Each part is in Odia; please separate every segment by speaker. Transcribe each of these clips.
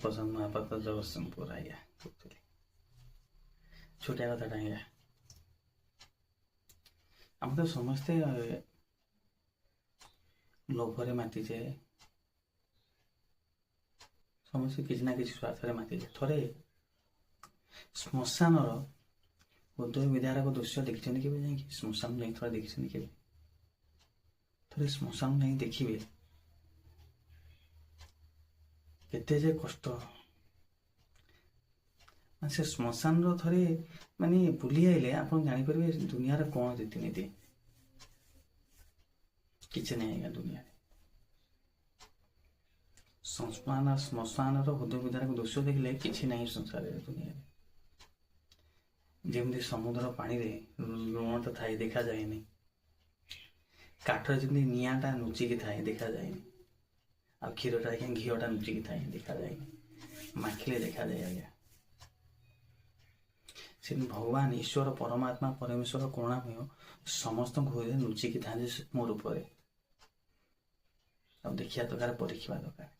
Speaker 1: ପସନ୍ଦ ମହାପାତ୍ର ଜଗତସିଂହପୁର ଆଜ୍ଞା କହୁଥିଲି। ଛୋଟିଆ କଥାଟା ଆଜ୍ଞା, ଆମେ ତ ସମସ୍ତେ ଲୋଭରେ ମାତିଛେ, ସମସ୍ତେ କିଛି ନା କିଛି ସ୍ୱାର୍ଥରେ ମାତିଛେ। ଥରେ ଶ୍ମଶାନର ହୃଦୟ ବିଦାରକ ଦୃଶ୍ୟ ଦେଖିଛନ୍ତି କେବେ? ଯାଇକି ଶ୍ମଶାନ ନେଇ ଥରେ ଦେଖିଛନ୍ତି କେବେ? ଥରେ ଶ୍ମଶାନ ନେଇ ଦେଖିବେ, କେତେ ଯେ କଷ୍ଟ। ସେ ଶ୍ମଶାନର ଥରେ ମାନେ ବୁଲି ଆଇଲେ ଆପଣ ଜାଣିପାରିବେ ଦୁନିଆର କ'ଣ ରୀତିନୀତି। କିଛି ନାହିଁ ଆଜ୍ଞା ଦୁନିଆରେ। ଶ୍ମଶାନର ହୃଦୟ ବିଦାରକ ଦୃଶ୍ୟ ଦେଖିଲେ କିଛି ନାହିଁ ସଂସାରରେ, ଦୁନିଆରେ। ଯେମିତି ସମୁଦ୍ର ପାଣିରେ ଲୁଣଟା ଥାଏ, ଦେଖାଯାଏନି। କାଠରେ ଯେମିତି ନିଆଁଟା ଲୁଚିକି ଥାଏ, ଦେଖାଯାଏନି। ଆଉ କ୍ଷୀରଟା ଆଜ୍ଞା ଘିଅଟା ଲୁଚିକି ଥାଏ, ଦେଖାଯାଏନି। ମାଖିଲେ ଦେଖାଯାଏ ଆଜ୍ଞା। ସେ ଭଗବାନ ଈଶ୍ୱର ପରମାତ୍ମା ପରମେଶ୍ୱର କରୁଣାମୟ ସମସ୍ତଙ୍କ ହୃଦୟରେ ଲୁଚିକି ଥାନ୍ତି ସୂକ୍ଷ୍ମ ରୂପରେ। ଆଉ ଦେଖିବା ଦରକାର, ପରୀକ୍ଷା ଦରକାର।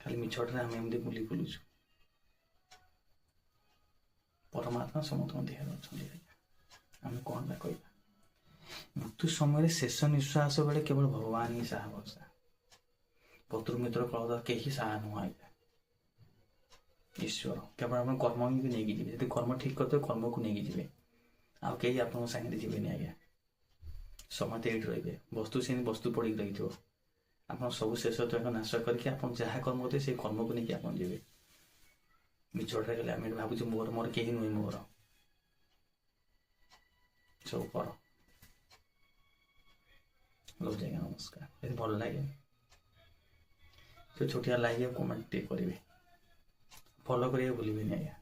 Speaker 1: ଖାଲି ମିଛଟାରେ ଆମେ ଏମିତି ବୁଲୁଛୁ। ପରମାତ୍ମା ସମସ୍ତଙ୍କ ଦେହରେ ଅଛନ୍ତି ଆଜ୍ଞା। ଆମେ କ'ଣ ବା କହିବା? ମୃତ୍ୟୁ ସମୟରେ ଶେଷ ନିଶ୍ୱାସ ବେଳେ କେବଳ ଭଗବାନ ହିଁ ସାହା ଭରସା। ପତୃ ମିତ୍ର କଳଦ କେହି ସାହା ନୁହଁ ଆଜ୍ଞା। ଈଶ୍ୱର କେବଳ ଆପଣ କର୍ମ ହିଁ ନେଇକି ଯିବେ। ଯଦି କର୍ମ ଠିକ୍ କରିଥିବେ କର୍ମକୁ ନେଇକି ଯିବେ, ଆଉ କେହି ଆପଣଙ୍କ ସାଙ୍ଗରେ ଯିବେନି ଆଜ୍ଞା। ସମସ୍ତେ ଏଇଠି ରହିବେ। ବସ୍ତୁ ସେମିତି ବସ୍ତୁ ପଡ଼ିକି ରହିଥିବ। ଆପଣ ସବୁ ଶେଷ ତକ ନାଶ କରିକି ଆପଣ ଯାହା କର୍ମ କରିବେ ସେଇ କର୍ମକୁ ନେଇକି ଆପଣ ଯିବେ। ମିଛଟାରେ ଗଲେ ଆମେ ଭାବୁଛୁ ମୋର କେହି ନୁହେଁ, ମୋର ସବୁ କର। ରହୁଛି ଆଜ୍ଞା, ନମସ୍କାର। ଯଦି ଭଲ ଲାଗେ ଛୋଟିଆ ଲାଇକ୍ ଆଉ କମେଣ୍ଟ ଟିକେ କରିବେ, ଫଲୋ କରିବାକୁ ଭୁଲିବେନି ଆଜ୍ଞା।